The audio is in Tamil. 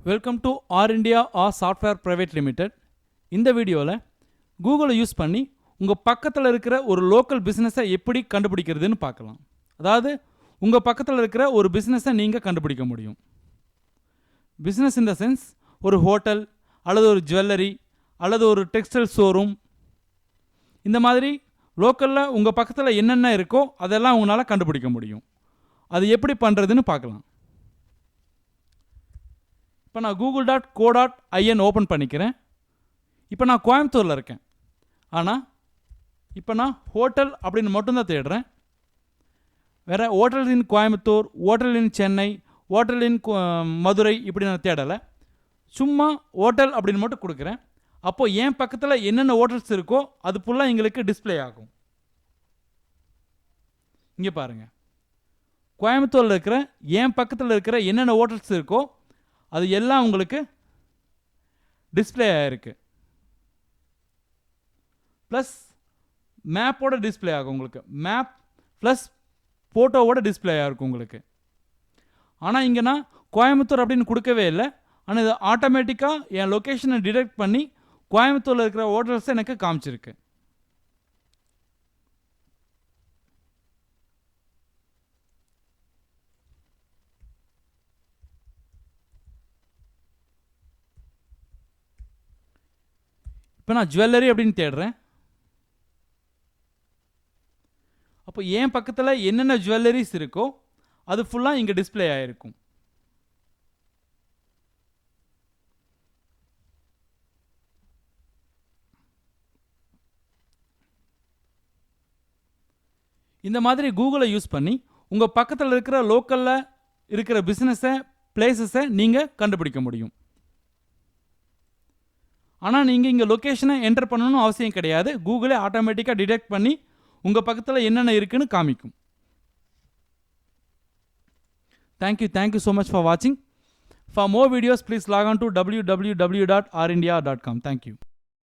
Welcome to R India R software private limited. இந்த வீடியோவில் கூகுளை யூஸ் பண்ணி உங்கள் பக்கத்தில் இருக்கிற ஒரு லோக்கல் பிஸ்னஸை எப்படி கண்டுபிடிக்கிறதுன்னு பார்க்கலாம். அதாவது உங்கள் பக்கத்தில் இருக்கிற ஒரு பிஸ்னஸை நீங்கள் கண்டுபிடிக்க முடியும். பிஸ்னஸ் இன் த சென்ஸ் ஒரு ஹோட்டல் அல்லது ஒரு ஜுவல்லரி அல்லது ஒரு டெக்ஸ்டைல் ஷோரூம், இந்த மாதிரி லோக்கலில் உங்கள் பக்கத்தில் என்னென்ன இருக்கோ அதெல்லாம் உங்களால் கண்டுபிடிக்க முடியும். அது எப்படி பண்ணுறதுன்னு பார்க்கலாம். இப்போ நான் google.co.in ஓப்பன் பண்ணிக்கிறேன். இப்போ நான் கோயம்புத்தூரில் இருக்கேன். ஆனால் இப்போ நான் ஹோட்டல் அப்படின்னு மட்டும்தான் தேடுறேன். வேறு ஹோட்டல் இன் கோயம்புத்தூர், ஹோட்டல் இன் சென்னை, ஹோட்டல் இன் மதுரை இப்படி நான் தேடலை. சும்மா ஹோட்டல் அப்படின்னு மட்டும் கொடுக்குறேன். அப்போது என் பக்கத்தில் என்னென்ன ஹோட்டல்ஸ் இருக்கோ அது ஃபுல்லாக எங்களுக்கு டிஸ்பிளே ஆகும். இங்கே பாருங்கள், கோயம்புத்தூரில் இருக்கிற என் பக்கத்தில் இருக்கிற என்னென்ன ஹோட்டல்ஸ் இருக்கோ அது எல்லாம் உங்களுக்கு டிஸ்பிளே ஆகிருக்கு. ப்ளஸ் மேப்போட டிஸ்பிளே ஆகும். உங்களுக்கு மேப் ப்ளஸ் ஃபோட்டோவோட டிஸ்பிளே ஆகிருக்கும் உங்களுக்கு. ஆனால் இங்கே நான் கோயம்புத்தூர் அப்படின்னு கொடுக்கவே இல்லை. ஆனால் இது ஆட்டோமேட்டிக்காக என் லொக்கேஷனை டிடெக்ட் பண்ணி கோயம்புத்தூரில் இருக்கிற ஹோட்டல்ஸை எனக்கு காமிச்சிருக்கு. இப்போ நான் ஜுவல்லரி அப்படின்னு தேடுறேன். அப்போ என் பக்கத்தில் என்னென்ன ஜுவல்லரிஸ் இருக்கோ அது ஃபுல்லாக இங்கே டிஸ்பிளே ஆகிருக்கும். இந்த மாதிரி கூகுளை யூஸ் பண்ணி உங்கள் பக்கத்தில் இருக்கிற லோக்கலில் இருக்கிற பிஸ்னஸை, பிளேசஸை நீங்கள் கண்டுபிடிக்க முடியும். ஆனால் நீங்கள் இங்கே லொக்கேஷனை என்டர் பண்ணணும்னு அவசியம் கிடையாது. கூகுளே ஆட்டோமேட்டிக்காக டிடெக்ட் பண்ணி உங்கள் பக்கத்தில் என்னென்ன இருக்குன்னு காமிக்கும். தேங்க்யூ ஸோ மச் ஃபார் வாட்சிங். For more videos please lock on to www.rindia.com. Thank you.